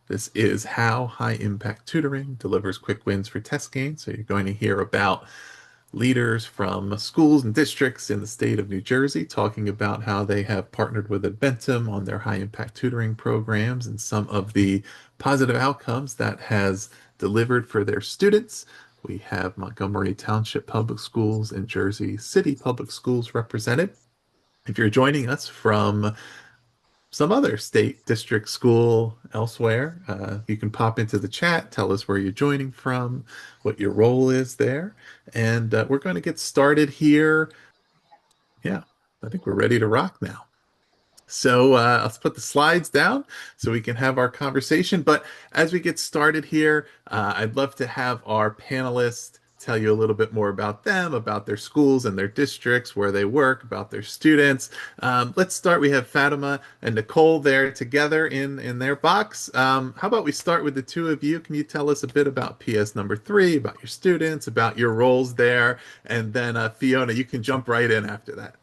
This is how high impact tutoring delivers quick wins for test gains. So you're going to hear about leaders from schools and districts in the state of New Jersey talking about how they have partnered with Edmentum on their high impact tutoring programs and some of the positive outcomes that has delivered for their students. We have Montgomery Township Public Schools and Jersey City Public Schools represented. If you're joining us from some other state, district, school, elsewhere, you can pop into the chat, tell us where you're joining from, what your role is there, and we're going to get started here. Yeah, I think we're ready to rock now. So let's put the slides down so we can have our conversation. But as we get started here, I'd love to have our panelists tell you a little bit more about them, about their schools and their districts, where they work, about their students. Let's start. We have Fatima and Nicole there together in their box. How about we start with the two of you? Can you tell us a bit about PS number 3, about your students, about your roles there? And then Fiona, you can jump right in after that.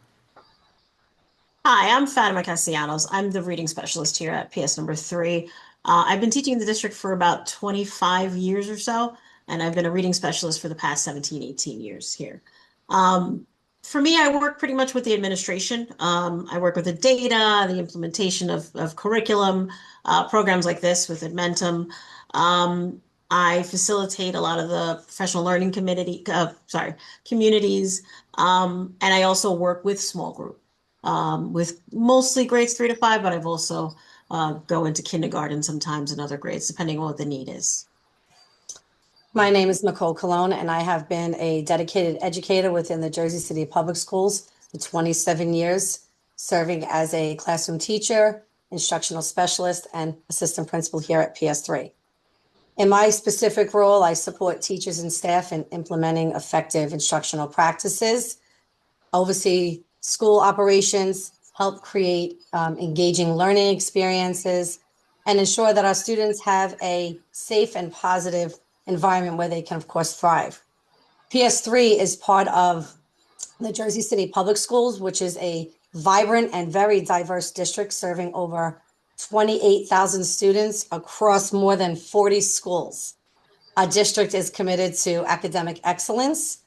Hi, I'm Fatima Castellanos. I'm the reading specialist here at PS number 3. I've been teaching the district for about 25 years or so, and I've been a reading specialist for the past 17, 18 years here. Um, for me, I work pretty much with the administration. I work with the data, the implementation of curriculum, programs like this with Edmentum. I facilitate a lot of the professional learning communities, and I also work with small groups with mostly grades 3 to 5, but I've also go into kindergarten sometimes and other grades, depending on what the need is. My name is Nicole Colon, and I have been a dedicated educator within the Jersey City Public Schools for 27 years, serving as a classroom teacher, instructional specialist, and assistant principal here at PS3. In my specific role, I support teachers and staff in implementing effective instructional practices, oversee school operations, help create engaging learning experiences, and ensure that our students have a safe and positive environment where they can, of course, thrive. PS3 is part of the Jersey City Public Schools, which is a vibrant and very diverse district serving over 28,000 students across more than 40 schools. Our district is committed to academic excellence,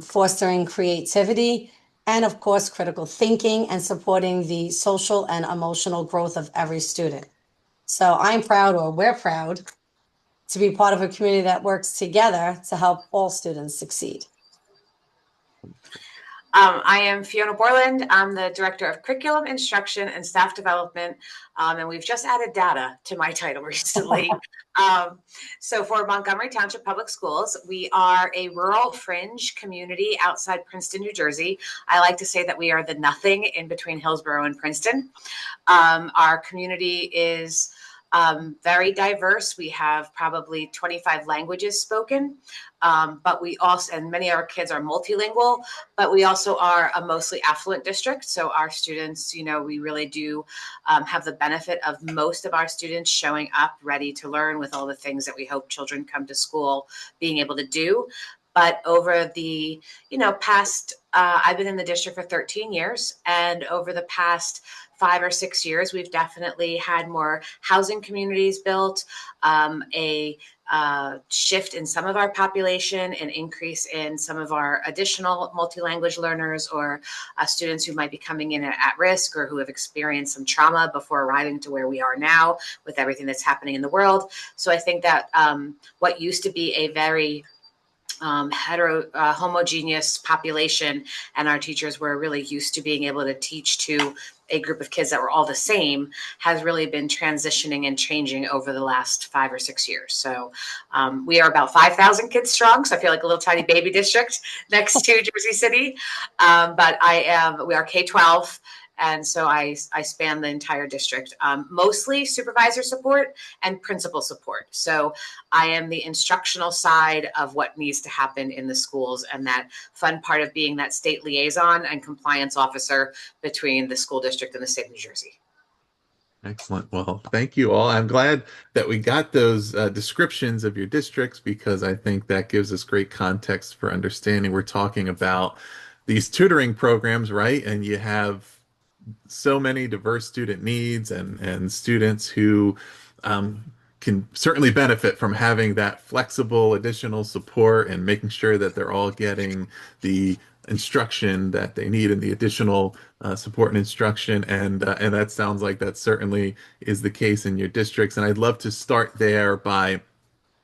fostering creativity, and of course, critical thinking and supporting the social and emotional growth of every student. So I'm proud, or we're proud, to be part of a community that works together to help all students succeed. I am Fiona Borland. I'm the Director of Curriculum, Instruction, and Staff Development, and we've just added data to my title recently. So for Montgomery Township Public Schools, we are a rural fringe community outside Princeton, New Jersey. I like to say that we are the nothing in between Hillsborough and Princeton. Our community is very diverse. We have probably 25 languages spoken, but we also, and many of our kids are multilingual, but we also are a mostly affluent district. So our students, we really do have the benefit of most of our students showing up ready to learn with all the things that we hope children come to school being able to do. But over the, past, I've been in the district for 13 years, and over the past 5 or 6 years, we've definitely had more housing communities built, a shift in some of our population, an increase in some of our additional multi-language learners or students who might be coming in at risk or who have experienced some trauma before arriving to where we are now with everything that's happening in the world. So I think that what used to be a very homogeneous population, and our teachers were really used to being able to teach to a group of kids that were all the same, has really been transitioning and changing over the last 5 or 6 years. So we are about 5,000 kids strong. So I feel like a little tiny baby district next to Jersey City. But we are K-12. And so I span the entire district, mostly supervisor support and principal support. So I am the instructional side of what needs to happen in the schools, and that fun part of being that state liaison and compliance officer between the school district and the state of New Jersey. Excellent. Well, thank you all. I'm glad that we got those descriptions of your districts because I think that gives us great context for understanding. We're talking about these tutoring programs, right? And you have so many diverse student needs and students who can certainly benefit from having that flexible additional support and making sure that they're all getting the instruction that they need and the additional support and instruction. And that sounds like that certainly is the case in your districts. And I'd love to start there by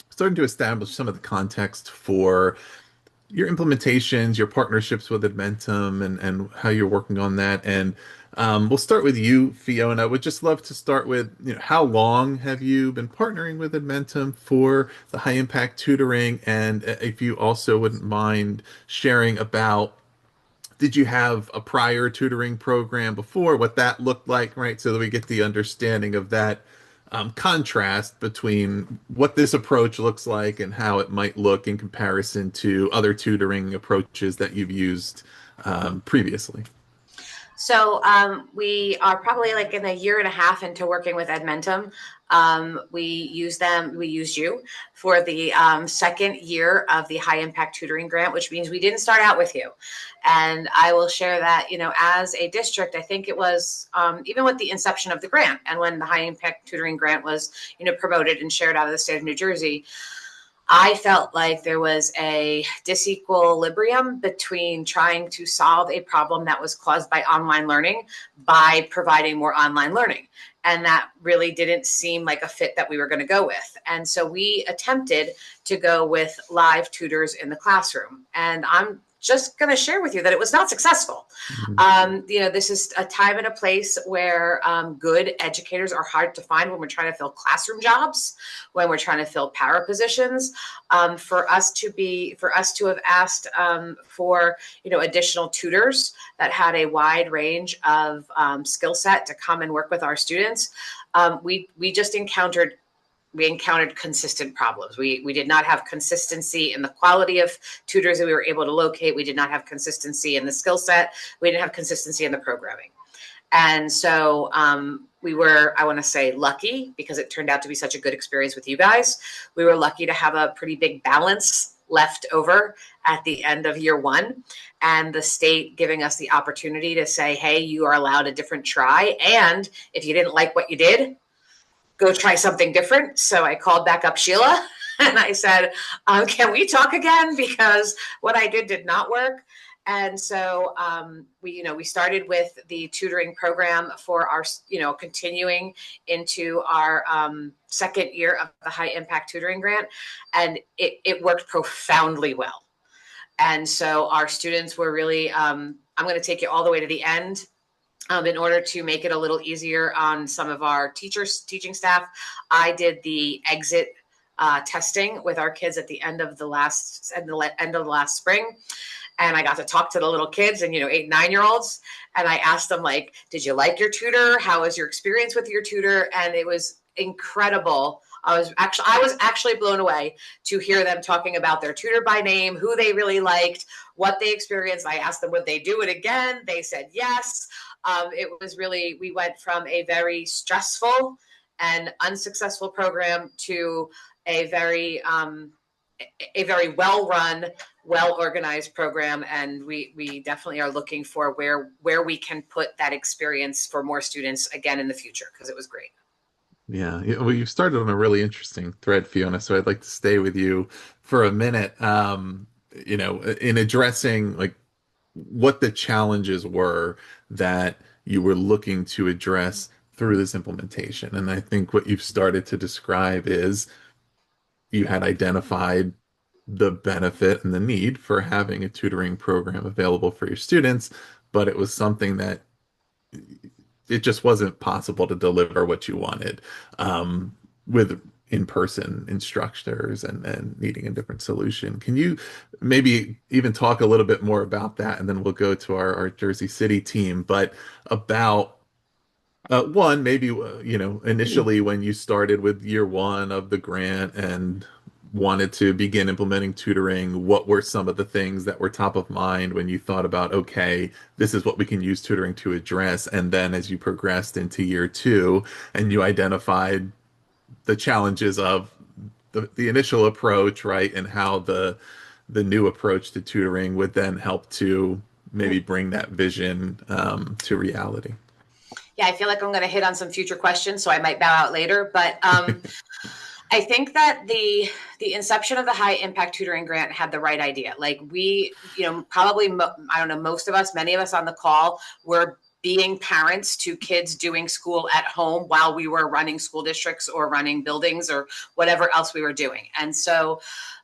starting to establish some of the context for your implementations, your partnerships with Edmentum, and how you're working on that. And we'll start with you, Fiona. Would just love to start with, how long have you been partnering with Edmentum for the high impact tutoring? And if you also wouldn't mind sharing about, did you have a prior tutoring program before, what that looked like, right? So that we get the understanding of that contrast between what this approach looks like and how it might look in comparison to other tutoring approaches that you've used previously. So we are probably like in a year and a half into working with Edmentum. We used you for the second year of the high impact tutoring grant, which means we didn't start out with you. And I will share that, as a district, I think it was even with the inception of the grant and when the high impact tutoring grant was, promoted and shared out of the state of New Jersey, I felt like there was a disequilibrium between trying to solve a problem that was caused by online learning by providing more online learning. And that really didn't seem like a fit that we were going to go with. And so we attempted to go with live tutors in the classroom. And I'm just going to share with you that it was not successful. This is a time and a place where good educators are hard to find when we're trying to fill classroom jobs, when we're trying to fill para positions. For us to have asked for additional tutors that had a wide range of skill set to come and work with our students, we encountered consistent problems. We did not have consistency in the quality of tutors that we were able to locate. We did not have consistency in the skill set. We didn't have consistency in the programming. And so we were, I want to say, lucky because it turned out to be such a good experience with you guys. We were lucky to have a pretty big balance left over at the end of year one, and the state giving us the opportunity to say, hey, you are allowed a different try. And if you didn't like what you did, go try something different. So I called back up Sheila and I said, can we talk again? Because what I did not work. And so we started with the tutoring program for our, continuing into our second year of the high impact tutoring grant. And it worked profoundly well. And so our students were really, I'm going to take you all the way to the end. In order to make it a little easier on some of our teaching staff, I did the exit testing with our kids at the end of the last spring. And I got to talk to the little kids and, 8, 9-year-olds. And I asked them, like, did you like your tutor? How was your experience with your tutor? And it was incredible. I was actually blown away to hear them talking about their tutor by name, who they really liked, what they experienced. I asked them, would they do it again? They said yes. It was really, we went from a very stressful and unsuccessful program to a very well-run, well-organized program. And we definitely are looking for where we can put that experience for more students again in the future, because it was great. Yeah, well, you've started on a really interesting thread, Fiona, so I'd like to stay with you for a minute, in addressing like what the challenges were that you were looking to address through this implementation. And I think what you've started to describe is you had identified the benefit and the need for having a tutoring program available for your students, but it was something that it just wasn't possible to deliver what you wanted with in-person instructors and needing a different solution. Can you maybe even talk a little bit more about that? And then we'll go to our Jersey City team, but about one, maybe, initially when you started with year one of the grant and wanted to begin implementing tutoring, what were some of the things that were top of mind when you thought about, okay, this is what we can use tutoring to address? And then as you progressed into year two and you identified the challenges of the initial approach, right, and how the new approach to tutoring would then help to maybe bring that vision to reality. Yeah, I feel like I'm going to hit on some future questions, so I might bow out later. But I think that the inception of the high impact tutoring grant had the right idea. Like we, probably, I don't know, most of us, many of us on the call were being parents to kids doing school at home while we were running school districts or running buildings or whatever else we were doing. And so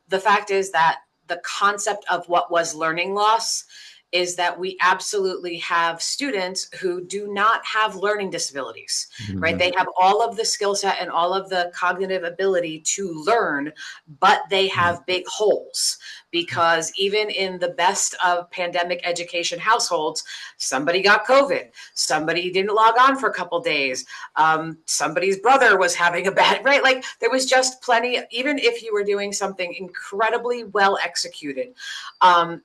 the fact is that the concept of what was learning loss is that we absolutely have students who do not have learning disabilities, right? They have all of the skill set and all of the cognitive ability to learn, but they have big holes because even in the best of pandemic education households, somebody got COVID, somebody didn't log on for a couple days, somebody's brother was having a bad, right? Like there was just plenty, even if you were doing something incredibly well executed,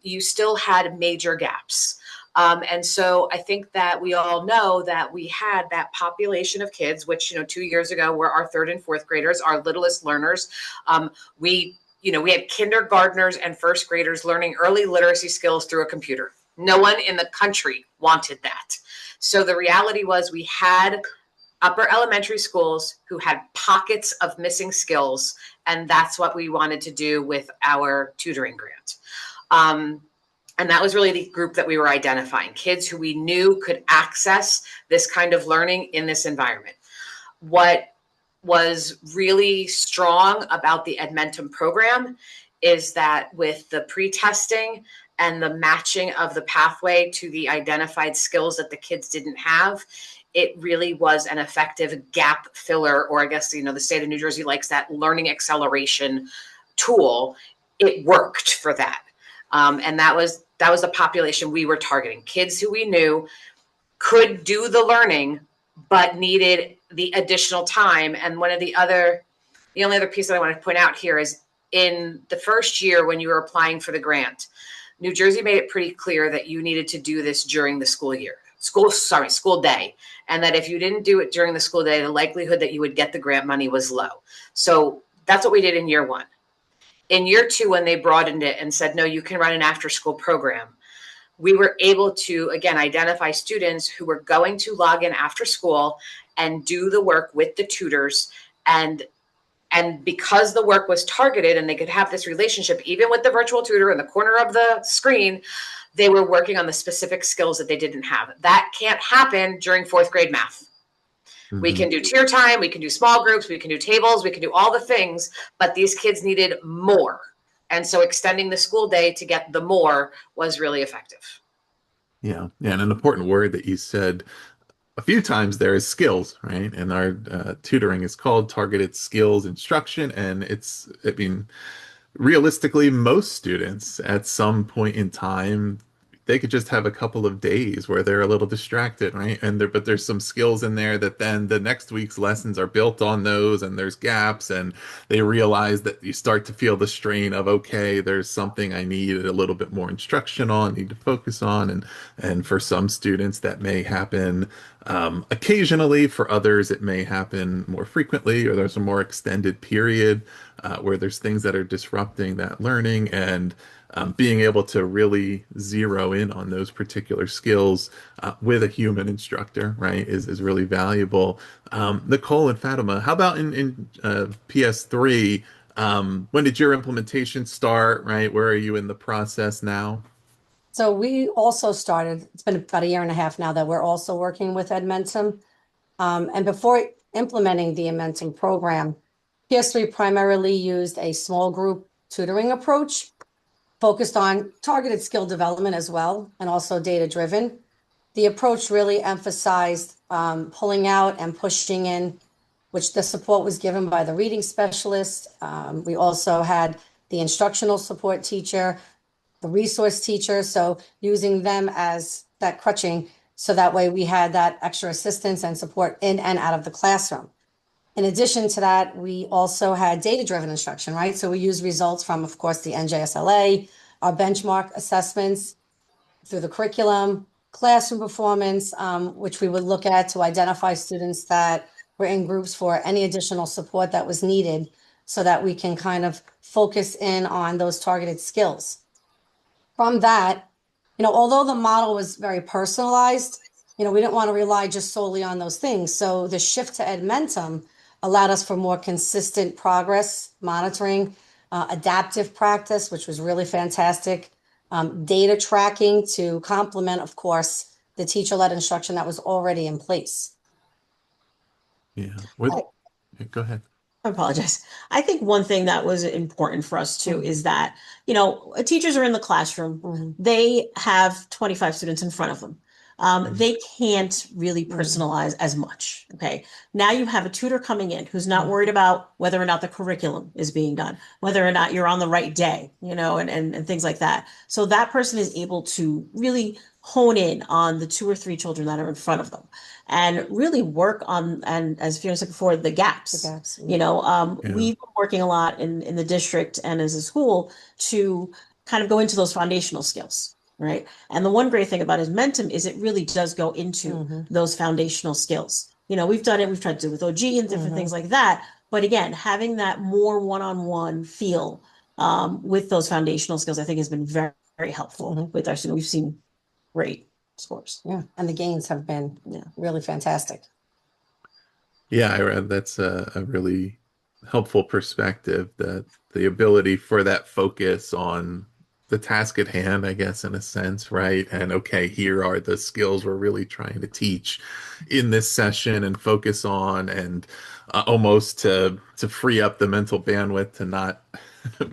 you still had major gaps. And so I think that we all know that we had that population of kids, which, 2 years ago were our third and fourth graders, our littlest learners. We had kindergartners and first graders learning early literacy skills through a computer. No one in the country wanted that. So the reality was we had upper elementary schools who had pockets of missing skills, and that's what we wanted to do with our tutoring grant. And that was really the group that we were identifying, kids who we knew could access this kind of learning in this environment. What was really strong about the Edmentum program is that with the pre-testing and the matching of the pathway to the identified skills that the kids didn't have, it really was an effective gap filler, or I guess, the state of New Jersey likes that learning acceleration tool. It worked for that. And that was the population we were targeting, kids who we knew could do the learning, but needed the additional time. And the only other piece that I want to point out here is in the first year when you were applying for the grant, New Jersey made it pretty clear that you needed to do this during the school day. And that if you didn't do it during the school day, the likelihood that you would get the grant money was low. So that's what we did in year one. In year two, when they broadened it and said, no, you can run an after-school program, we were able to, again, identify students who were going to log in after school and do the work with the tutors. And because the work was targeted and they could have this relationship, even with the virtual tutor in the corner of the screen, they were working on the specific skills that they didn't have. That can't happen during fourth grade math. We can do tier time, we can do small groups, we can do tables, we can do all the things, but these kids needed more. And so extending the school day to get the more was really effective. Yeah. And an important word that you said a few times there is skills, right? And our tutoring is called targeted skills instruction. And realistically, most students at some point in time, they could just have a couple of days where they're a little distracted, right? But there's some skills in there that then the next week's lessons are built on those, and there's gaps, and they realize that you start to feel the strain of, okay, there's something I need a little bit more instruction on, need to focus on, and for some students that may happen occasionally. For others, it may happen more frequently, or there's a more extended period where there's things that are disrupting that learning, and being able to really zero in on those particular skills with a human instructor, right, is really valuable. Nicole and Fatima, how about in PS3? When did your implementation start, right? Where are you in the process now? So we also started, it's been about a year and a half now that we're also working with Edmentum. And before implementing the Edmentum program, PS3 primarily used a small group tutoring approach focused on targeted skill development as well, and also data-driven. The approach really emphasized pulling out and pushing in, which the support was given by the reading specialist. We also had the instructional support teacher, the resource teacher, so using them as that crutching, so that way we had that extra assistance and support in and out of the classroom. In addition to that, we also had data-driven instruction, right? So we use results from, of course, the NJSLA, our benchmark assessments through the curriculum, classroom performance, which we would look at to identify students that were in groups for any additional support that was needed, so that we can kind of focus in on those targeted skills. From that, although the model was very personalized, we didn't want to rely just solely on those things. So the shift to Edmentum allowed us for more consistent progress monitoring, adaptive practice, which was really fantastic, data tracking to complement, of course, the teacher-led instruction that was already in place. Yeah. Go ahead. I apologize. I think one thing that was important for us too Mhm. is that, teachers are in the classroom. Mhm. They have 25 students in front of them. Mhm. They can't really Mhm. personalize as much. Okay. Now you have a tutor coming in who's not Mhm. worried about whether or not the curriculum is being done, whether or not you're on the right day, and things like that. So that person is able to really hone in on the two or three children that are in front of them and really work on, and as Fiona said before, the The gaps. gaps. Yeah. We've been working a lot in the district and as a school to kind of go into those foundational skills, right? And the one great thing about Edmentum is it really does go into Mhm. those foundational skills. We've done it, we've tried to do it with OG and different things Mhm. like that. But again, having that more one-on-one feel with those foundational skills, I think has been very, very helpful Mhm. with our students. We've seen great scores. Yeah, and the gains have been Yeah. really fantastic. Yeah, I read that's a really helpful perspective, that the ability for that focus on the task at hand, I guess, in a sense, right? And okay, here are the skills we're really trying to teach in this session and focus on, and almost to free up the mental bandwidth to not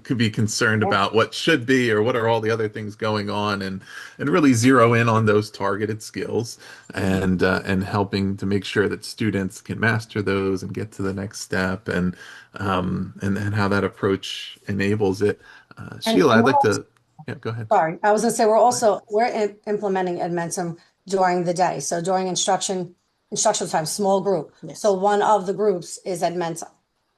could be concerned Yeah. about what should be or what are all the other things going on, and really zero in on those targeted skills, and helping to make sure that students can master those and get to the next step, and how that approach enables it. And Sheila, and I'd we're like also, to, yeah, go ahead. sorry, I was gonna say we're implementing Edmentum during the day. So during instructional time, small group. Yes. So one of the groups is Edmentum.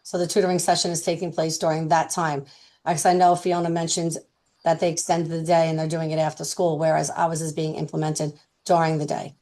So the tutoring session is taking place during that time. Because I know Fiona mentioned that they extended the day and they're doing it after school, whereas ours is being implemented during the day.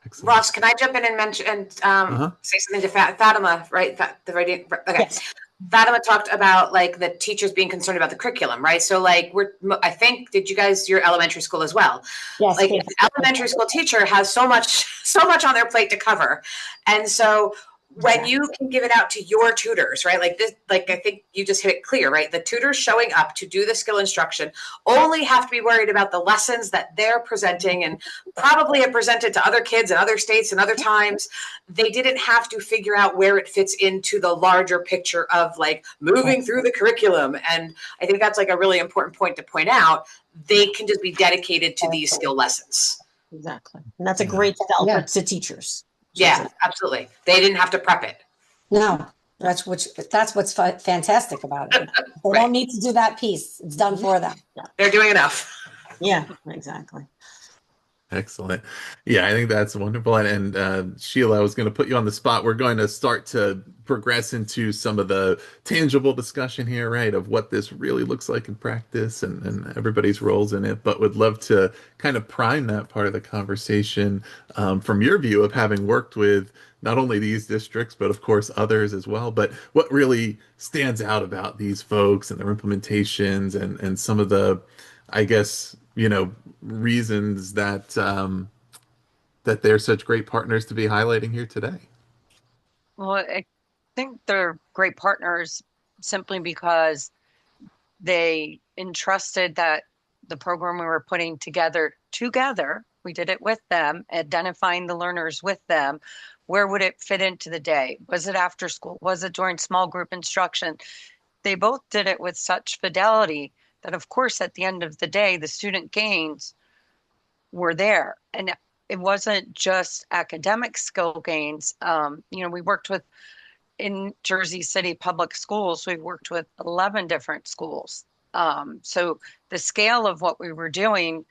Excellent. Ross, can I jump in and mention and Uh-huh. say something to Fatima? Right, the writing. Okay, Yes. Fatima talked about like the teachers being concerned about the curriculum, right? So like I think, did you guys, your elementary school as well? Yes, Like yes. the elementary school teacher has so much so much on their plate to cover, and so when Exactly. you can give it out to your tutors, right? Like this, like I think you just hit it clear, right? The tutors showing up to do the skill instruction only have to be worried about the lessons that they're presenting, and probably have presented to other kids in other states and other times. They didn't have to figure out where it fits into the larger picture of like moving through the curriculum. And I think that's like a really important point to point out. They can just be dedicated to these skill lessons. Exactly. And that's a Yeah. great sell Yeah. to teachers. Yeah, absolutely. They didn't have to prep it. No, that's what's fantastic about it. They Right. don't need to do that piece. It's done for them. They're doing enough. Yeah, exactly. Excellent. Yeah, I think that's wonderful. And Sheila, I was going to put you on the spot. We're going to start to progress into some of the tangible discussion here, right, of what this really looks like in practice, and everybody's roles in it. But would love to kind of prime that part of the conversation, from your view of having worked with not only these districts, but of course others as well. But what really stands out about these folks and their implementations, and some of the, I guess, reasons that they're such great partners to be highlighting here today. Well, I think they're great partners simply because they entrusted that the program we were putting together, we did it with them, identifying the learners with them. Where would it fit into the day? Was it after school? Was it during small group instruction? They both did it with such fidelity that, of course, at the end of the day, the student gains were there. And it wasn't just academic skill gains. We worked with, in Jersey City Public Schools, we worked with 11 different schools. So the scale of what we were doing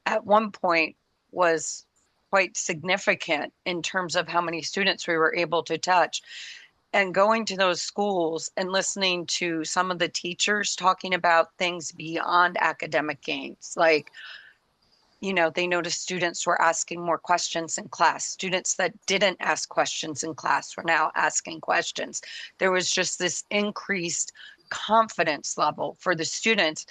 at one point was quite significant in terms of how many students we were able to touch. And going to those schools and listening to some of the teachers talking about things beyond academic gains, like they noticed students were asking more questions in class. Students that didn't ask questions in class were now asking questions. There was just this increased confidence level for the students.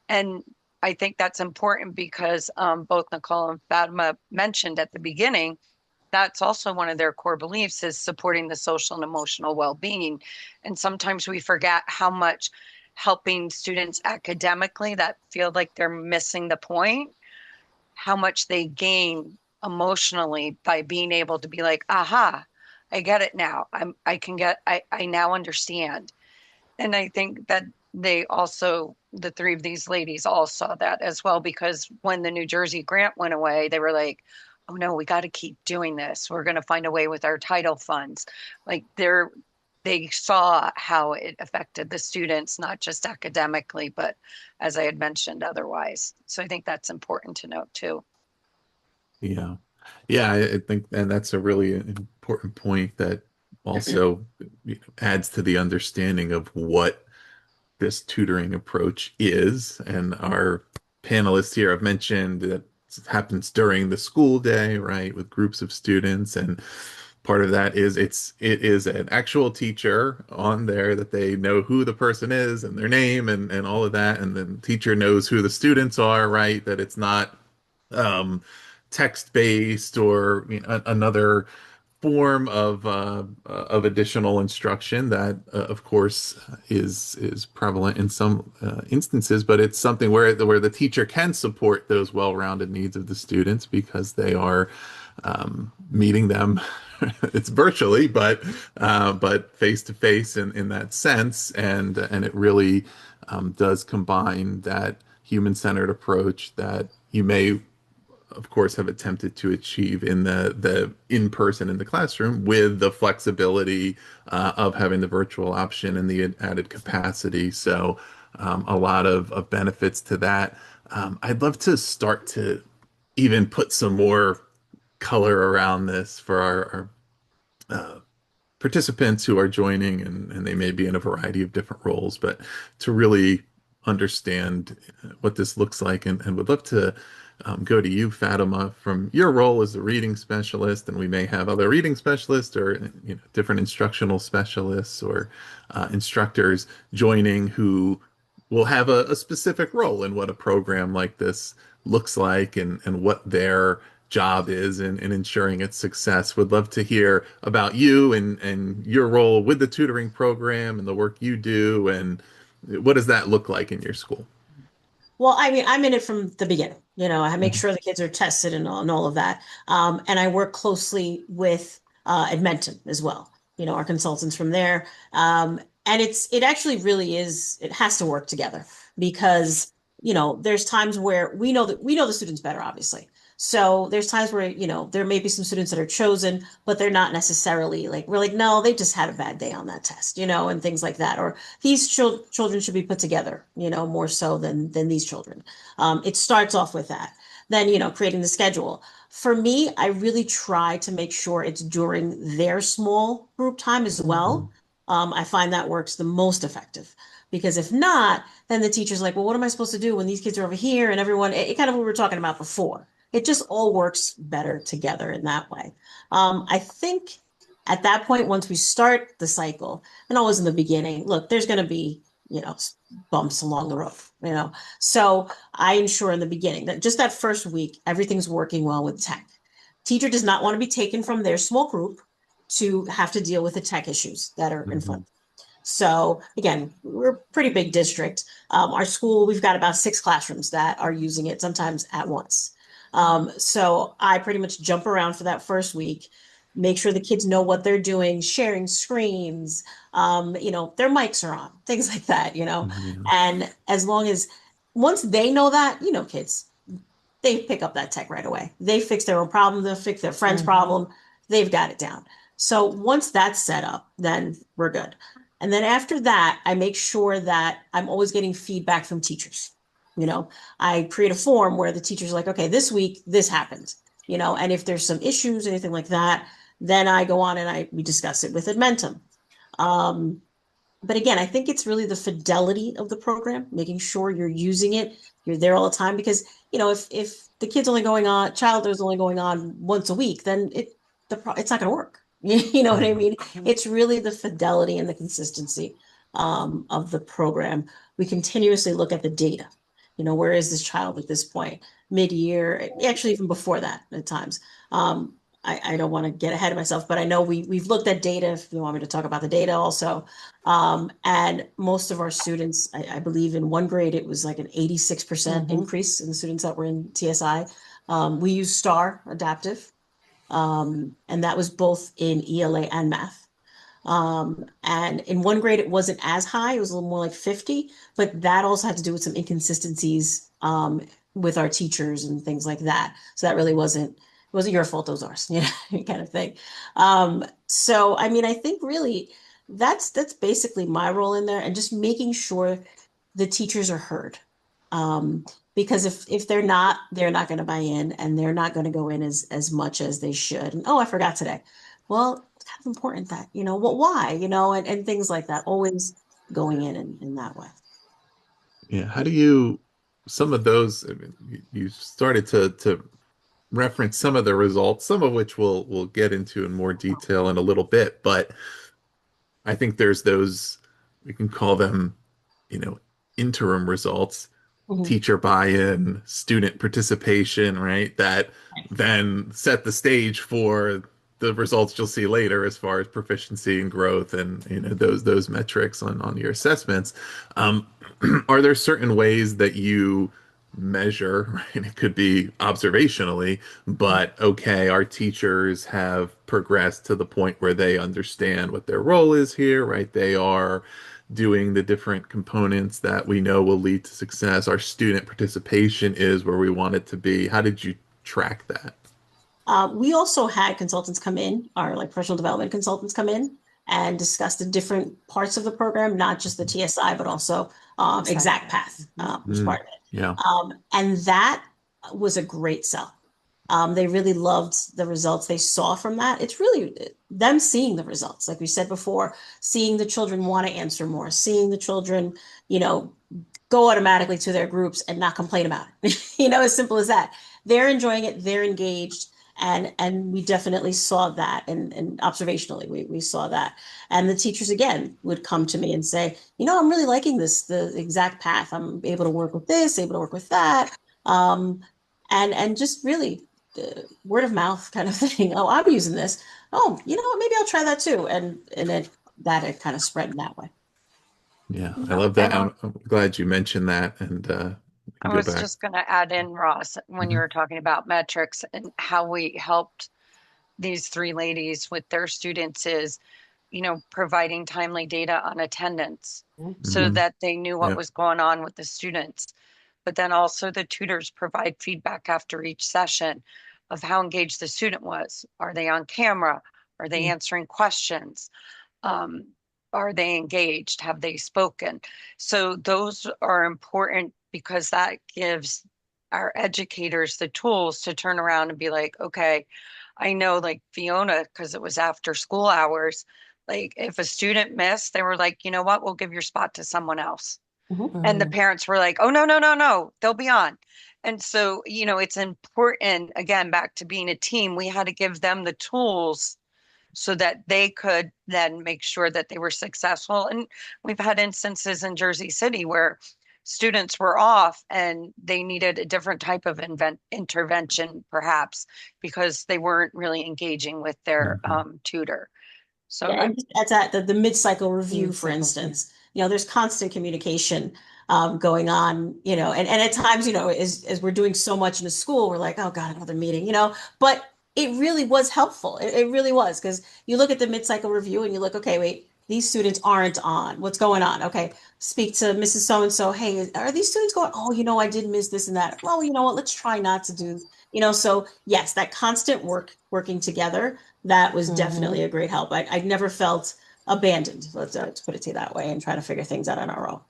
And I think that's important because both Nicole and Fatima mentioned at the beginning, that's also one of their core beliefs is supporting the social and emotional well-being. And sometimes we forget how much helping students academically that feel like they're missing the point, how much they gain emotionally by being able to be like, aha, I get it now. I now understand. And I think that they also, the three of these ladies all saw that as well, because when the New Jersey grant went away, they were like, oh no, we got to keep doing this. We're going to find a way with our title funds. Like they saw how it affected the students, not just academically, but as I had mentioned, otherwise. So I think that's important to note too. Yeah. Yeah, I think, and that's a really important point that also adds to the understanding of what this tutoring approach is. And our panelists here have mentioned that it happens during the school day, right, with groups of students. And part of that is it is an actual teacher on there that they know who the person is and their name and all of that. And then the teacher knows who the students are, right? That it's not um, text based or another form of additional instruction that, of course, is prevalent in some instances, but it's something where the teacher can support those well-rounded needs of the students because they are meeting them. It's virtually, but face to face in that sense, and it really does combine that human-centered approach that you may of course have attempted to achieve in the in person in the classroom with the flexibility of having the virtual option and the added capacity. So a lot of benefits to that. I'd love to start to even put some more color around this for our participants who are joining, and they may be in a variety of different roles, but to really understand what this looks like, and would love to go to you, Fatima, from your role as a reading specialist, and we may have other reading specialists or different instructional specialists or instructors joining who will have a specific role in what a program like this looks like and what their job is in ensuring its success. Would love to hear about you and your role with the tutoring program and the work you do, and what does that look like in your school? Well, I mean, I'm in it from the beginning. I make Mhm. sure the kids are tested and all of that. And I work closely with Edmentum as well, our consultants from there. And it actually really is, it has to work together because, there's times where we know the students better, obviously. So there's times where, there may be some students that are chosen, but they're not necessarily like, we're like, no, they just had a bad day on that test, and things like that. Or these children should be put together, more so than these children. It starts off with that. Then, creating the schedule. For me, I really try to make sure it's during their small group time as well. I find that works the most effective because if not, then the teacher's like, well, what am I supposed to do when these kids are over here and everyone, it kind of what we were talking about before. It just all works better together in that way. I think at that point, once we start the cycle, and always in the beginning, look, there's going to be, bumps along the road, So I ensure in the beginning that just that first week, everything's working well with tech. Teacher does not want to be taken from their small group to have to deal with the tech issues that are in Mhm. front. So again, we're a pretty big district. Our school, we've got about 6 classrooms that are using it sometimes at once. So I pretty much jump around for that first week, make sure the kids know what they're doing, sharing screens, their mics are on, things like that, Yeah. and as long as once they know that, kids, they pick up that tech right away. They fix their own problem, they'll fix their friend's problem, they've got it down. So once that's set up, then we're good. And then after that, I make sure that I'm always getting feedback from teachers. I create a form where the teacher's like, okay, this week this happened, and if there's some issues, anything like that, then I go on and we discuss it with Edmentum. Um, but again, I think it's really the fidelity of the program, making sure you're using it, you're there all the time. Because if the kid's only going on, child is only going on once a week, then it's not going to work. You know what I mean? It's really the fidelity and the consistency of the program. We continuously look at the data. Where is this child at this point? Mid-year, actually even before that at times. I don't want to get ahead of myself, but I know we've looked at data, if you want me to talk about the data also. And most of our students, I believe in one grade, it was like an 86% increase in the students that were in TSI. We use STAR adaptive, and that was both in ELA and math. And in one grade, it wasn't as high. It was a little more like 50, but that also had to do with some inconsistencies with our teachers and things like that. So that really wasn't your fault, those ours, kind of thing. So I mean, I think really that's basically my role in there and just making sure the teachers are heard. Because if they're not going to buy in and they're not going to go in as much as they should. And oh, I forgot today. Well, it's kind of important that, what, why, and things like that, always going in that way. Yeah. How do you, some of those, I mean, you started to reference some of the results, some of which we'll get into in more detail in a little bit, but I think there's those, we can call them, you know, interim results, Mhm. teacher buy-in, student participation, right? That then set the stage for the results you'll see later as far as proficiency and growth and those metrics on your assessments. Um, are there certain ways that you measure, right? It could be observationally, but okay, our teachers have progressed to the point where they understand what their role is here, right? They are doing the different components that we know will lead to success. Our student participation is where we want it to be. How did you track that? We also had consultants come in, our like professional development consultants come in and discuss the different parts of the program, not just the TSI, but also exact path was Mm, part of it. yeah. And that was a great sell. They really loved the results they saw from that. It's really them seeing the results, like we said before, seeing the children want to answer more, seeing the children, you know, go automatically to their groups and not complain about it. As simple as that. They're enjoying it, they're engaged, and we definitely saw that and observationally we saw that. And the teachers again would come to me and say, I'm really liking this, the exact path. I'm able to work with this, able to work with that. And just really word of mouth kind of thing. Oh, I'm using this. Oh, you know what? Maybe I'll try that too. And it kind of spread in that way. Yeah, I No, love that. and I'm glad you mentioned that, and we I can go was back. just going to add in, Ross, when you Mhm. were talking about metrics and how we helped these three ladies with their students is, providing timely data on attendance so Mhm. that they knew what Yeah. was going on with the students. But then also the tutors provide feedback after each session of how engaged the student was. Are they on camera? Are they answering questions? Um, are they engaged? Have they spoken? So those are important because that gives our educators the tools to turn around and be like, okay, I know like Fiona, because it was after school hours, like if a student missed, they were like, you know what, we'll give your spot to someone else. And the parents were like, oh, no, no, no, no, they'll be on. And so, it's important, again, back to being a team, we had to give them the tools so that they could then make sure that they were successful. And we've had instances in Jersey City where students were off and they needed a different type of intervention, perhaps because they weren't really engaging with their Mhm. tutor. So Yeah, I, and that's at the mid-cycle review, for Mid-cycle, instance. There's constant communication going on, and at times, as we're doing so much in the school, we're like, oh God, another meeting, but it really was helpful. It really was because you look at the mid-cycle review and you look, okay, wait, these students aren't on. What's going on? Okay, speak to Mrs. So-and-so. Hey, are these students going? Oh, I did miss this and that. Well, you know what? Let's try not to do, so yes, that constant working together that was definitely a great help. I never felt abandoned, let's put it to you that way, and try to figure things out on our own.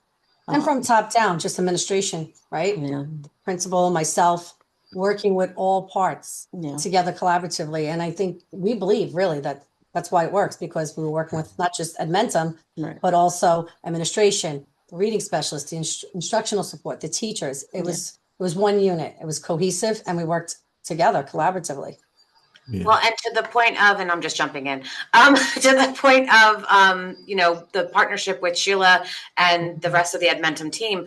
And from top down, just administration, right? Yeah, Principal, myself, working with all parts yeah, together collaboratively. And I think we believe really that that's why it works because we were working with not just Edmentum, right. but also administration, the reading specialist, the instructional support, the teachers. It was one unit. It was cohesive and we worked together collaboratively. Yeah. Well, and to the point of, and I'm just jumping in, to the point of, the partnership with Sheila and the rest of the Edmentum team,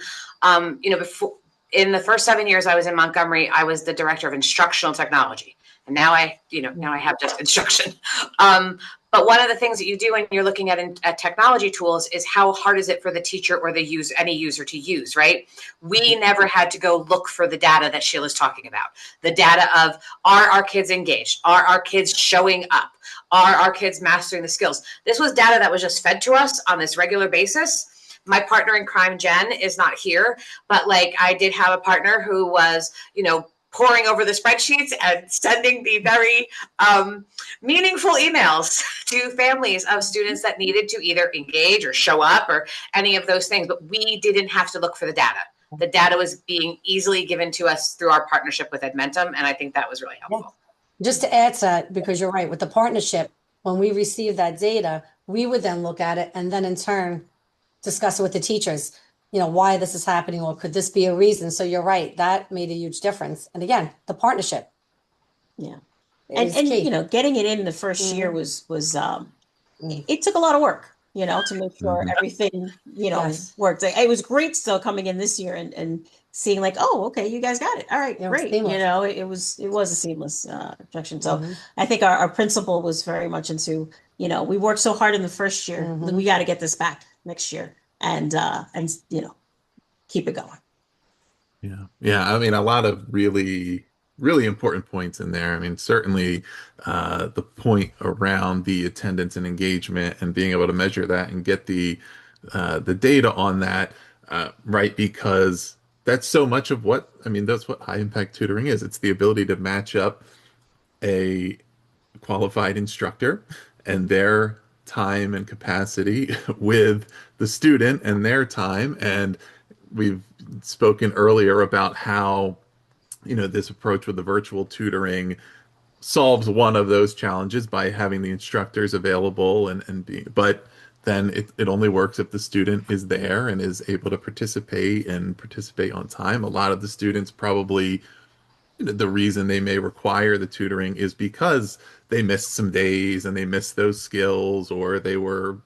before in the first 7 years I was in Montgomery, I was the director of instructional technology. And now now I have just instruction. But one of the things that you do when you're looking at technology tools is how hard is it for the teacher or any user to use, right? We never had to go look for the data that Sheila's talking about. The data of, are our kids engaged? Are our kids showing up? Are our kids mastering the skills? This was data that was just fed to us on this regular basis. My partner in crime, Jen, is not here, but like I did have a partner who was, poring over the spreadsheets and sending the very meaningful emails to families of students that needed to either engage or show up or any of those things. But we didn't have to look for the data. The data was being easily given to us through our partnership with Edmentum, and I think that was really helpful. Just to add to that, because you're right, with the partnership, when we receive that data, we would then look at it and then in turn discuss it with the teachers, why this is happening, or could this be a reason? So you're right, that made a huge difference. And again, the partnership. Yeah. And getting it in the first year was it took a lot of work, to make sure everything, Yes. worked. It was great still coming in this year and seeing like, oh, okay, you guys got it. All right, great. It was a seamless introduction. So I think our principal was very much into, we worked so hard in the first year, we got to get this back next year and keep it going. Yeah. I mean, a lot of really, really important points in there. I mean, certainly the point around the attendance and engagement and being able to measure that and get the data on that, right? Because that's so much of that's what high impact tutoring is. It's the ability to match up a qualified instructor and their time and capacity with the student and their time. And we've spoken earlier about how, this approach with the virtual tutoring solves one of those challenges by having the instructors available but then it only works if the student is there and is able to participate on time. A lot of the students probably, the reason they may require the tutoring is because they missed some days and they missed those skills, or they were,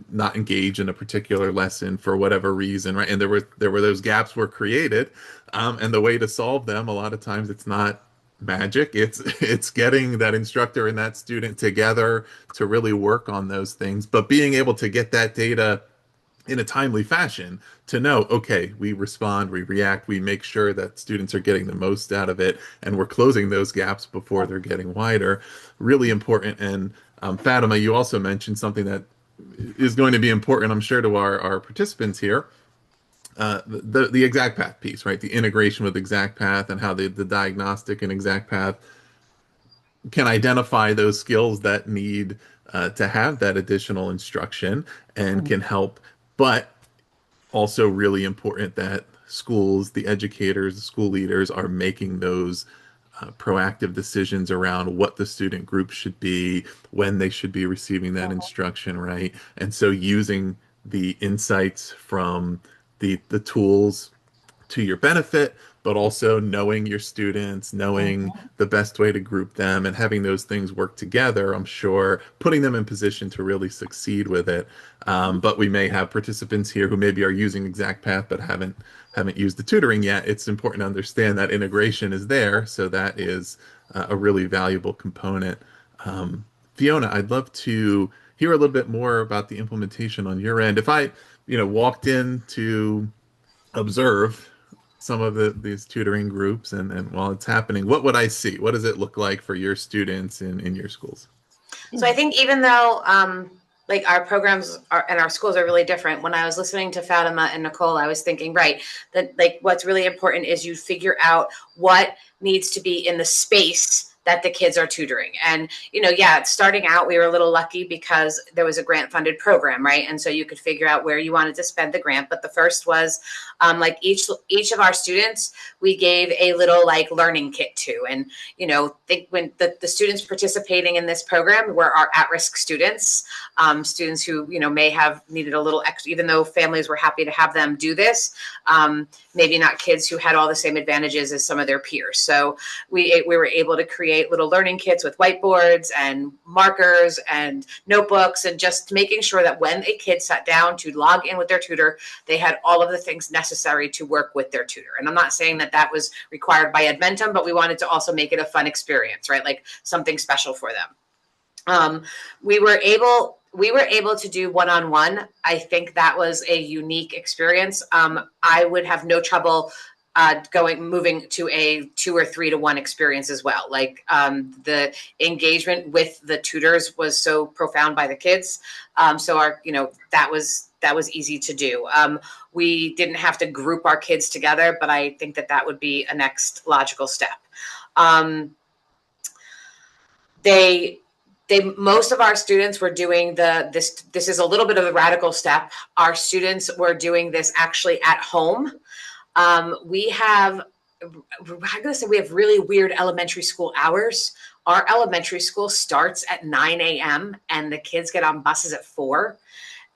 not engaged in a particular lesson for whatever reason, right? And there were those gaps were created, and the way to solve them, a lot of times it's not magic. It's getting that instructor and that student together to really work on those things, but being able to get that data in a timely fashion to know, okay, we respond, we react, we make sure that students are getting the most out of it, and we're closing those gaps before they're getting wider. Really important. And Fatima, you also mentioned something that is going to be important, I'm sure, to our participants here. The exact path piece, right? The integration with exact path and how the diagnostic and exact path can identify those skills that need to have that additional instruction and can help. But also really important that schools, the educators, the school leaders are making those proactive decisions around what the student group should be, when they should be receiving that instruction, right? And so using the insights from the tools to your benefit, but also knowing your students, knowing the best way to group them and having those things work together, I'm sure, putting them in position to really succeed with it. But we may have participants here who maybe are using Exact Path but haven't used the tutoring yet. It's important to understand that integration is there, so that is a really valuable component. Fiona, I'd love to hear a little bit more about the implementation on your end. If I, walked in to observe some of these tutoring groups and while it's happening, what would I see? What does it look like for your students in your schools? So I think even though like our programs and our schools are really different, when I was listening to Fatima and Nicole, I was thinking, right, that like what's really important is you figure out what needs to be in the space that the kids are tutoring. And, starting out, we were a little lucky because there was a grant funded program, right? And so you could figure out where you wanted to spend the grant. But the first was like each of our students, we gave a little like learning kit to. And, when the students participating in this program were our at-risk students, students who, may have needed a little extra, even though families were happy to have them do this, maybe not kids who had all the same advantages as some of their peers. So we were able to create create little learning kits with whiteboards and markers and notebooks, and just making sure that when a kid sat down to log in with their tutor, they had all of the things necessary to work with their tutor. And I'm not saying that that was required by Edmentum, but we wanted to also make it a fun experience, right? Like something special for them. We were able to do one-on-one. I think that was a unique experience. I would have no trouble moving to a 2 or 3 to 1 experience as well. Like the engagement with the tutors was so profound by the kids. So that was easy to do. We didn't have to group our kids together, but I think that would be a next logical step. Most of our students were doing this is a little bit of a radical step. Our students were doing this actually at home. We have really weird elementary school hours. Our elementary school starts at 9 a.m. and the kids get on buses at 4.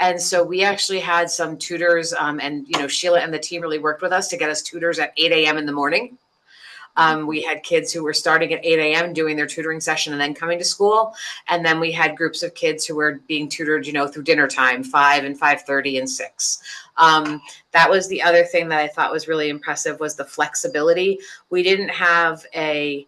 And so we actually had some tutors, and Sheila and the team really worked with us to get us tutors at 8 a.m. in the morning. We had kids who were starting at 8 a.m. doing their tutoring session and then coming to school. And then we had groups of kids who were being tutored, through dinner time, 5 and 5:30 and 6. That was the other thing that I thought was really impressive, was the flexibility. We didn't have a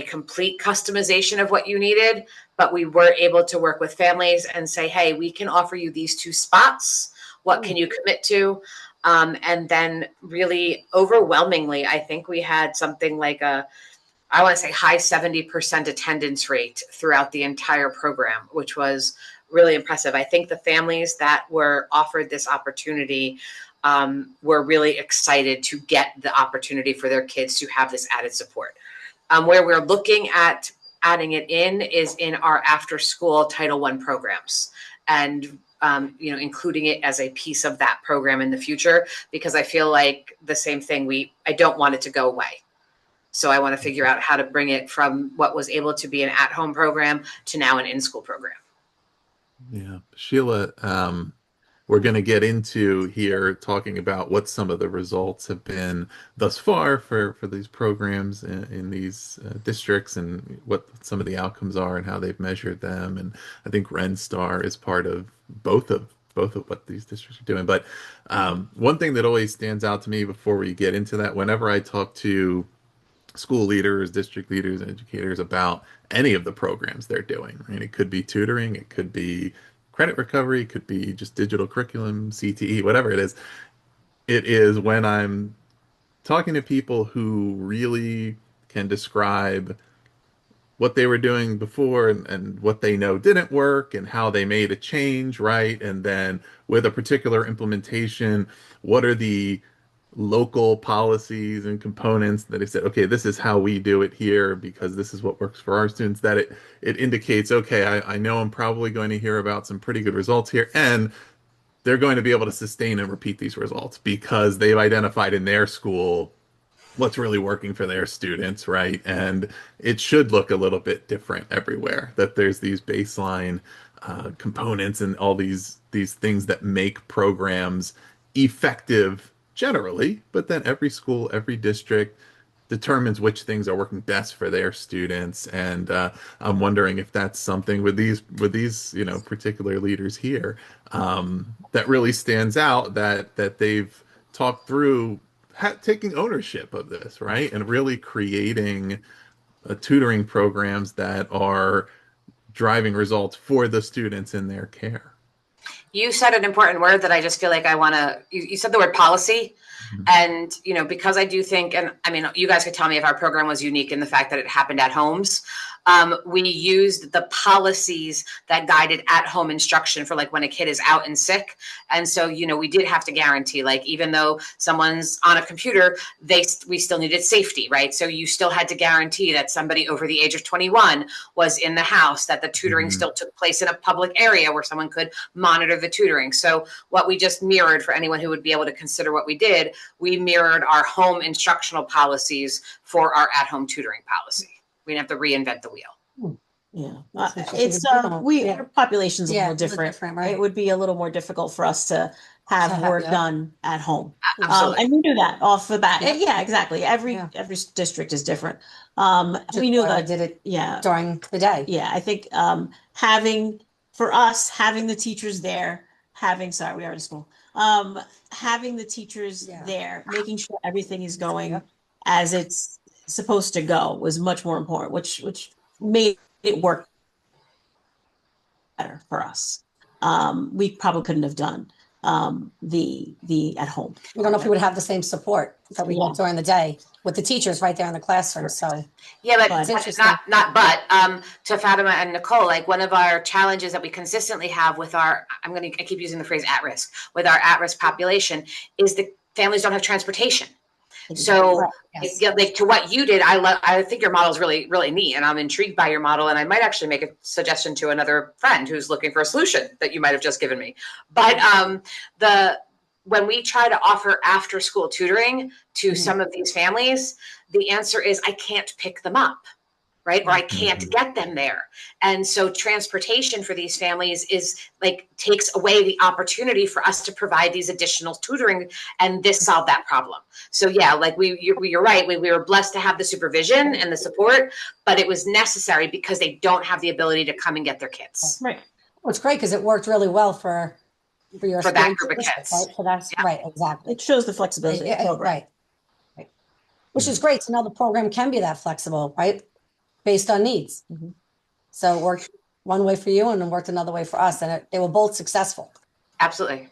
complete customization of what you needed, but we were able to work with families and say, hey, we can offer you these 2 spots. What can you commit to? And then really overwhelmingly, I think we had something like I want to say high 70% attendance rate throughout the entire program, which was really impressive. I think the families that were offered this opportunity were really excited to get the opportunity for their kids to have this added support. Where we're looking at adding it in is in our after school Title I programs, and including it as a piece of that program in the future, because I feel like the same thing, I don't want it to go away. So I want to figure out how to bring it from what was able to be an at-home program to now an in-school program. Yeah. Sheila, we're going to get into here talking about what some of the results have been thus far for these programs in these districts, and what some of the outcomes are and how they've measured them. And I think RenStar is part of both of what these districts are doing. But one thing that always stands out to me before we get into that, whenever I talk to school leaders, district leaders, and educators about any of the programs they're doing, right? It could be tutoring, it could be credit recovery, it could be just digital curriculum, CTE, whatever it is when I'm talking to people who really can describe what they were doing before, and what they know didn't work and how they made a change, right? And then with a particular implementation, what are the local policies and components that have said, okay, this is how we do it here because this is what works for our students, that it indicates, okay, I know I'm probably going to hear about some pretty good results here, and they're going to be able to sustain and repeat these results because they've identified in their school what's really working for their students, right? And it should look a little bit different everywhere, that there's these baseline components and all these things that make programs effective generally, but then every school, every district determines which things are working best for their students. And I'm wondering if that's something with these particular leaders here that really stands out, that they've talked through taking ownership of this, right? And really creating tutoring programs that are driving results for the students in their care. You said an important word that I just feel like you said the word policy. Mm-hmm. And, because I do think, and I mean, you guys could tell me if our program was unique in the fact that it happened at homes. We used the policies that guided at-home instruction for like when a kid is out and sick. And so, we did have to guarantee, like, even though someone's on a computer, we still needed safety, right? So you still had to guarantee that somebody over the age of 21 was in the house, that the tutoring still took place in a public area where someone could monitor the tutoring. So what we just mirrored, for anyone who would be able to consider what we did, we mirrored our home instructional policies for our at-home tutoring policy. We didn't have to reinvent the wheel. Yeah, our population's a little different, right? It would be a little more difficult for us to have work done at home. Absolutely. And we knew that off the bat. Yeah. Yeah, exactly. Every Yeah. district is different. Just We knew why I that. did it Yeah, during the day. yeah. I think having for us having the teachers there, sorry, we are in school. Having the teachers Yeah. there, making sure everything is going Yep. as it's supposed to go was much more important, which made it work better for us. We probably couldn't have done the at home. We don't know if we would have the same support that we Yeah. had during the day with the teachers right there in the classroom. So Yeah, but But- interesting. to Fatima and Nicole, like one of our challenges that we consistently have with our, I keep using the phrase at risk, with our at risk population is the families don't have transportation. So Right, yes. like to what you did, I think your model is really, really neat, and I'm intrigued by your model, and I might actually make a suggestion to another friend who's looking for a solution that you might have just given me. But when we try to offer after school tutoring to some of these families, the answer is I can't pick them up, right? Or I can't get them there. And so transportation for these families is like takes away the opportunity for us to provide these additional tutoring, and this solved that problem. So yeah, like you're right. We were blessed to have the supervision and the support, but it was necessary because they don't have the ability to come and get their kids. Right. Well, it's great because it worked really well for your For that student group of district, kids. right? So that's Yeah. right, exactly. It shows the flexibility of the program. Right. Which is great to know the program can be that flexible, right? Based on needs. So it worked one way for you and it worked another way for us, and they were both successful. Absolutely.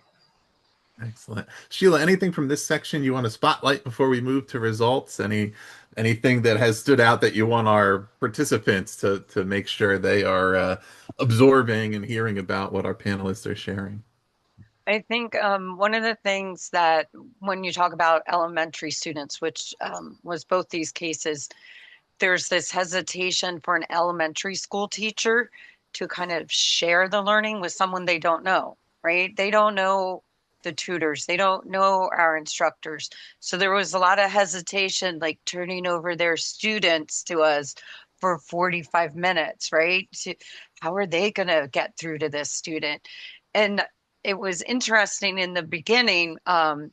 Excellent. Sheila, anything from this section you want to spotlight before we move to results? Anything that has stood out that you want our participants to make sure they are absorbing and hearing about what our panelists are sharing? I think one of the things that when you talk about elementary students, which was both these cases, there's this hesitation for an elementary school teacher to kind of share the learning with someone they don't know, right? They don't know the tutors, they don't know our instructors. So there was a lot of hesitation, like turning over their students to us for 45 minutes, right? How are they going to get through to this student? And it was interesting in the beginning, and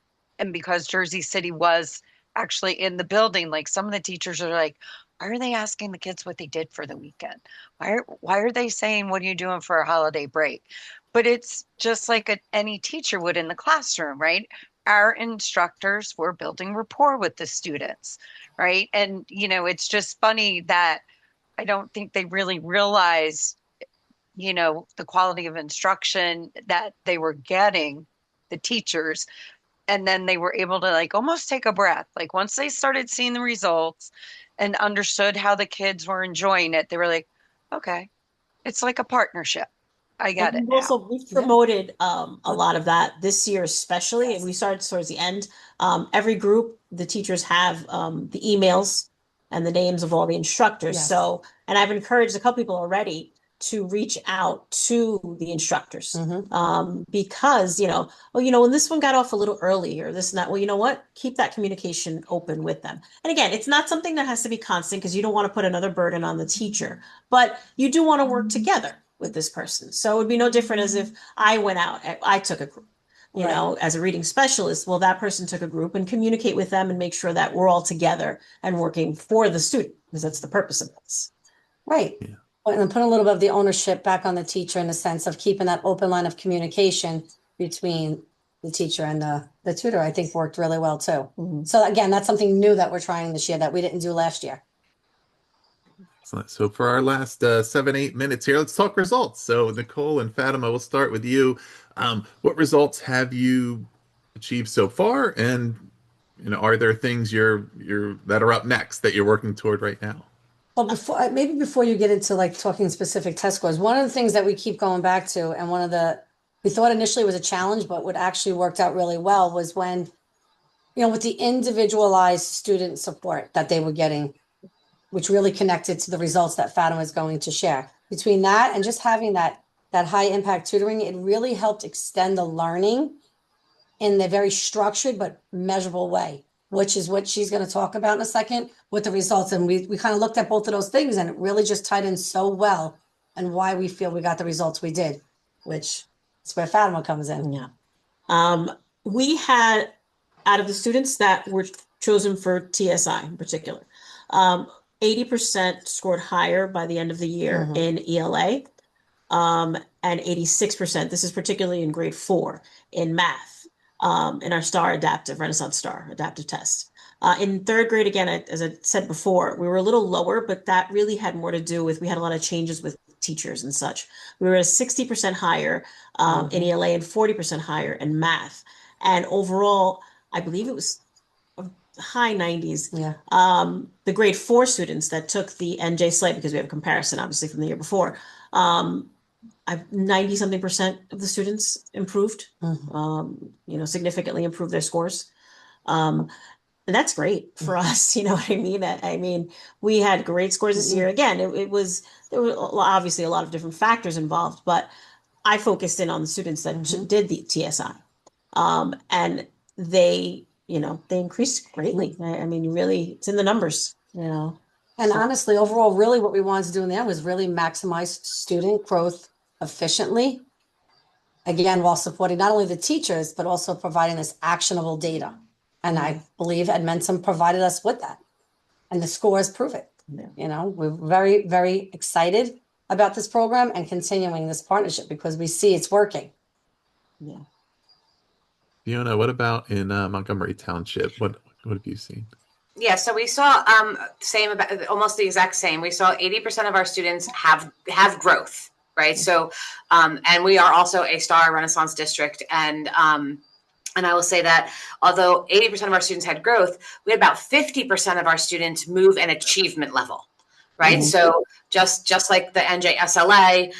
because Jersey City was actually in the building, like some of the teachers are like, why are they asking the kids what they did for the weekend? Why are they saying, what are you doing for a holiday break? But it's just like any teacher would in the classroom, right? Our instructors were building rapport with the students, right? And, it's just funny that I don't think they really realize, the quality of instruction that they were getting, the teachers. And then they were able to like almost take a breath. Like once they started seeing the results and understood how the kids were enjoying it, they were like, okay, it's like a partnership. I get it now. We've promoted a lot of that this year, especially, and we started towards the end. Every group, the teachers have the emails and the names of all the instructors. Yes. So, and I've encouraged a couple people already to reach out to the instructors because, when this one got off a little early or this and that, well, you know what? Keep that communication open with them. And again, it's not something that has to be constant because you don't want to put another burden on the teacher, but you do want to work together with this person. So it would be no different as if I went out, I took a group, as a reading specialist. Well, that person took a group and communicate with them and make sure that we're all together and working for the student because that's the purpose of this. Right. Yeah. And put a little bit of the ownership back on the teacher in the sense of keeping that open line of communication between the teacher and the tutor, I think worked really well too. So again, that's something new that we're trying this year that we didn't do last year. Excellent. So for our last 7-8 minutes here, let's talk results. So Nicole and Fatima, we'll start with you. What results have you achieved so far? And are there things that are up next that you're working toward right now? Well, before you get into like talking specific test scores, one of the things that we keep going back to, and we thought initially was a challenge, but what actually worked out really well was when, with the individualized student support that they were getting, which really connected to the results that Fatima is going to share. Between that and just having that high impact tutoring, it really helped extend the learning in a very structured but measurable way, which is what she's going to talk about in a second with the results. And we kind of looked at both of those things and it really just tied in so well and why we feel we got the results we did, which is where Fatima comes in. Yeah. We had, out of the students that were chosen for TSI in particular, 80% scored higher by the end of the year in ELA, and 86%, this is particularly in grade 4, in math, in our STAR adaptive, Renaissance STAR adaptive test. In third grade, again, as I said before, we were a little lower, but that really had more to do with, we had a lot of changes with teachers and such. We were at 60% higher in ELA and 40% higher in math. And overall, I believe it was high 90s. Yeah. The grade 4 students that took the NJ slate, because we have a comparison, obviously, from the year before, 90 something percent of the students improved, significantly improved their scores. And that's great for us. You know what I mean? I mean, we had great scores this year. Again, there were obviously a lot of different factors involved, but I focused in on the students that did the TSI. And they increased greatly. I mean, really, it's in the numbers, And honestly, overall, really what we wanted to do in there was really maximize student growth efficiently. Again, while supporting not only the teachers, but also providing this actionable data. And I believe Edmentum provided us with that. And the scores prove it. Yeah. We're very, very excited about this program and continuing this partnership because we see it's working. Yeah. Fiona, what about in Montgomery Township? What have you seen? Yeah, so we saw almost the exact same. We saw 80% of our students have growth, right? So, and we are also a STAR Renaissance district, and I will say that although 80% of our students had growth, we had about 50% of our students move an achievement level, right? So just like the NJSLA,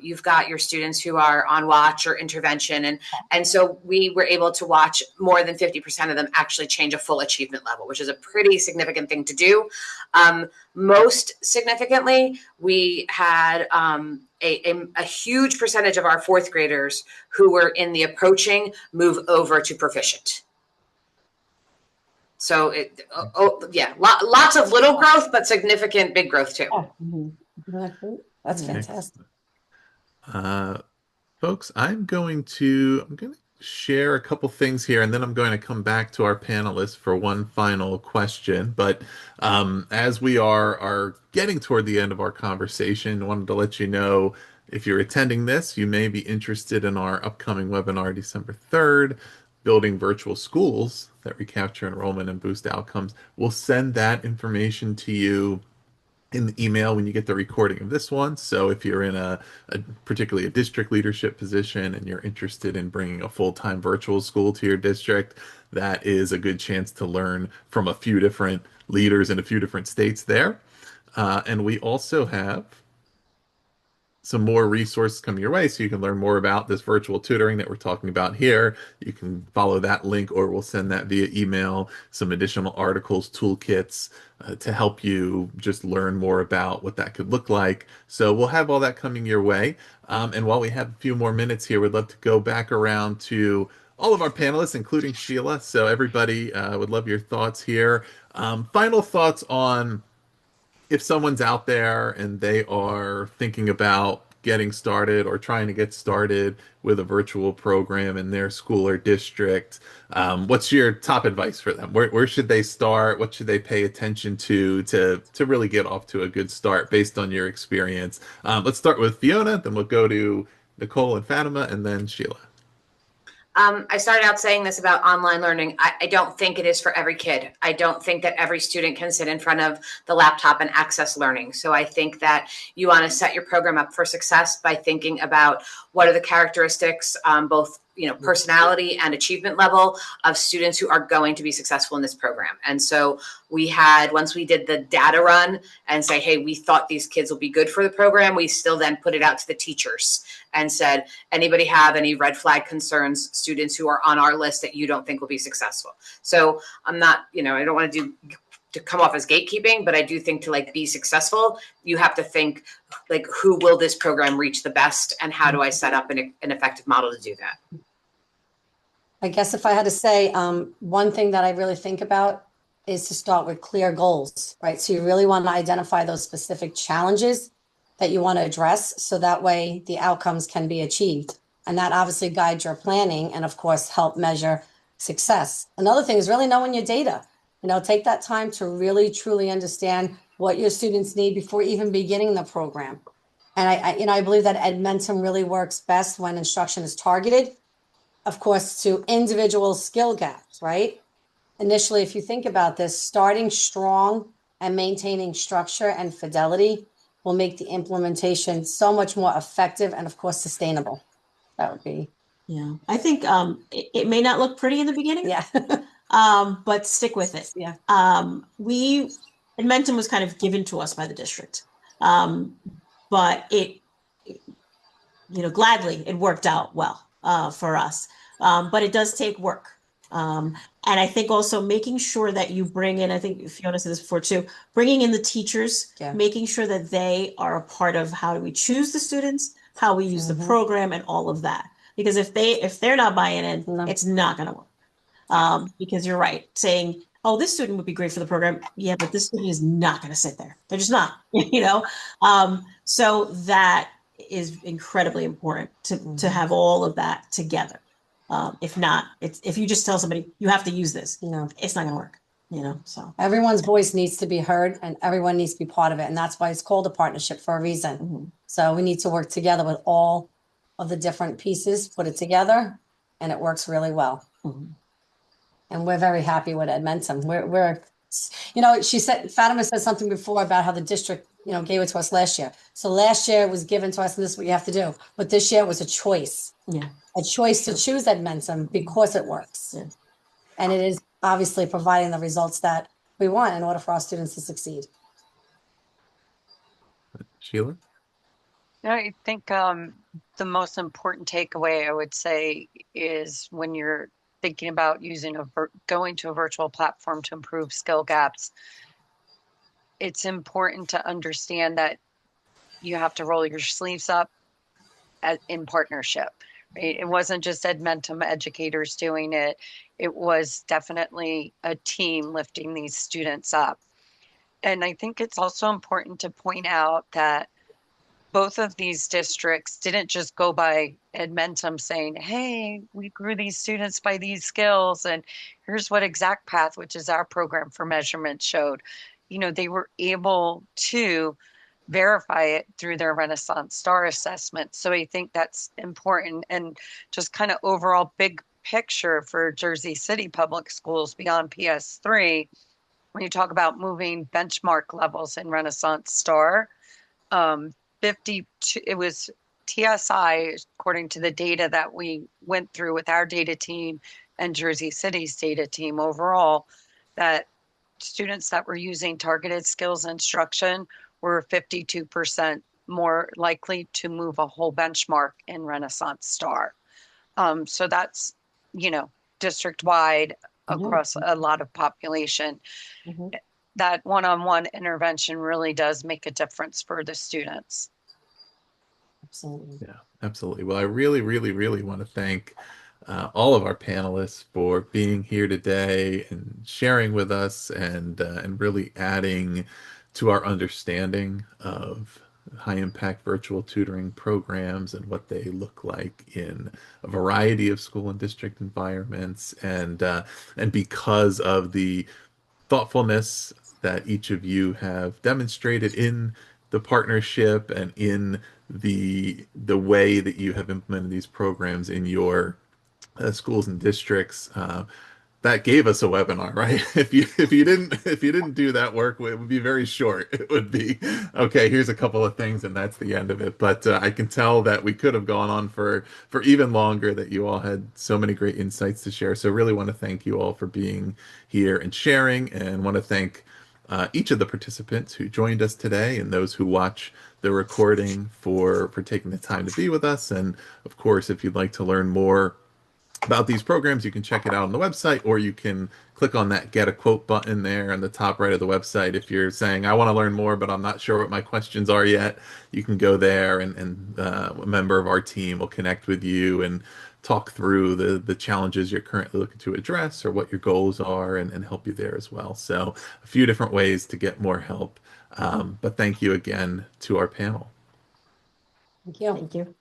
you've got your students who are on watch or intervention. And so we were able to watch more than 50% of them actually change a full achievement level, which is a pretty significant thing to do. Most significantly, we had a huge percentage of our fourth graders who were in the approaching move over to proficient. So lots of little growth, but significant big growth too. That's fantastic. Folks, I'm going to share a couple things here, and then I'm going to come back to our panelists for one final question. But as we are getting toward the end of our conversation, I wanted to let you know, if you're attending this, you may be interested in our upcoming webinar December 3rd, Building Virtual Schools that recapture enrollment and boost outcomes. We'll send that information to you in the email when you get the recording of this one. So if you're in particularly a district leadership position and you're interested in bringing a full-time virtual school to your district, that is a good chance to learn from a few different leaders in a few different states there. And we also have some more resources coming your way, so you can learn more about this virtual tutoring that we're talking about here. You can follow that link, or we'll send that via email, some additional articles, toolkits to help you just learn more about what that could look like. So we'll have all that coming your way. And while we have a few more minutes here, we'd love to go back around to all of our panelists, including Sheila. So everybody, would love your thoughts here. Final thoughts on, if someone's out there and they are thinking about getting started or trying to get started with a virtual program in their school or district, what's your top advice for them? Where should they start? What should they pay attention to really get off to a good start based on your experience? Let's start with Fiona, then we'll go to Nicole and Fatima, and then Sheila. I started out saying this about online learning. I don't think it is for every kid. I don't think that every student can sit in front of the laptop and access learning. So I think that you want to set your program up for success by thinking about what are the characteristics, both personality and achievement level of students who are going to be successful in this program. And so we had, once we did the data run and say, hey, we thought these kids will be good for the program, we still then put it out to the teachers and said, anybody have any red flag concerns, students who are on our list that you don't think will be successful? So I'm not, I don't want to come off as gatekeeping, but I do think to be successful, you have to think who will this program reach the best, and how do I set up an effective model to do that? I guess if I had to say, one thing that I really think about is to start with clear goals, right? So you really want to identify those specific challenges that you want to address, so that way the outcomes can be achieved. And that obviously guides your planning and, of course, help measure success. Another thing is really knowing your data. Take that time to really, truly understand what your students need before even beginning the program. And I believe that Edmentum really works best when instruction is targeted, of course, to individual skill gaps, right? Initially, if you think about this, starting strong and maintaining structure and fidelity will make the implementation so much more effective and, of course, sustainable. That would be. Yeah, I think it may not look pretty in the beginning. Yeah. But stick with it. Yeah. Edmentum was kind of given to us by the district. But gladly it worked out well for us. But it does take work. And I think also making sure that you bring in, I think Fiona said this before too, bringing in the teachers, Yeah. making sure that they are a part of how do we choose the students, how we use the program and all of that. Because if they're not buying in, No. it's not going to work. Because you're right, saying, oh, this student would be great for the program. Yeah, but this student is not going to sit there. They're just not, So that is incredibly important to have all of that together. If not, if you just tell somebody you have to use this, it's not going to work, so. Everyone's voice needs to be heard and everyone needs to be part of it. And that's why it's called a partnership for a reason. So we need to work together with all of the different pieces, put it together, and it works really well. And we're very happy with Edmentum. Fatima said something before about how the district, gave it to us last year. So last year it was given to us and this is what you have to do. But this year it was a choice. Yeah. A choice to choose Edmentum because it works. Yeah. And it is obviously providing the results that we want in order for our students to succeed. Sheila? I think the most important takeaway I would say is when you're thinking about going to a virtual platform to improve skill gaps, it's important to understand that you have to roll your sleeves up in partnership. Right? It wasn't just Edmentum educators doing it. It was definitely a team lifting these students up. And I think it's also important to point out that both of these districts didn't just go by Edmentum saying, hey, we grew these students by these skills, and here's what Exact Path, which is our program for measurement, showed. They were able to verify it through their Renaissance Star assessment. So I think that's important. And just kind of overall big picture for Jersey City Public Schools beyond PS3, when you talk about moving benchmark levels in Renaissance Star, 52, it was TSI, according to the data that we went through with our data team and Jersey City's data team overall, that students that were using targeted skills instruction were 52% more likely to move a whole benchmark in Renaissance Star. So that's, district-wide across a lot of population. That one-on-one intervention really does make a difference for the students. Absolutely. Yeah, absolutely. Well, I really, really, really want to thank all of our panelists for being here today and sharing with us and really adding to our understanding of high impact virtual tutoring programs and what they look like in a variety of school and district environments. And because of the thoughtfulness that each of you have demonstrated in the partnership and in the way that you have implemented these programs in your schools and districts, that gave us a webinar, right? If you didn't do that work, it would be very short. It would be, okay, here's a couple of things and that's the end of it. But I can tell that we could have gone on for even longer, that you all had so many great insights to share. So really want to thank you all for being here and sharing, and want to thank each of the participants who joined us today and those who watch the recording for taking the time to be with us. And of course, if you'd like to learn more about these programs, you can check it out on the website, or you can click on that get a quote button there on the top right of the website. If you're saying, I want to learn more, but I'm not sure what my questions are yet, you can go there, and a member of our team will connect with you and talk through the challenges you're currently looking to address or what your goals are, and help you there as well. So a few different ways to get more help. But thank you again to our panel. Thank you. Thank you.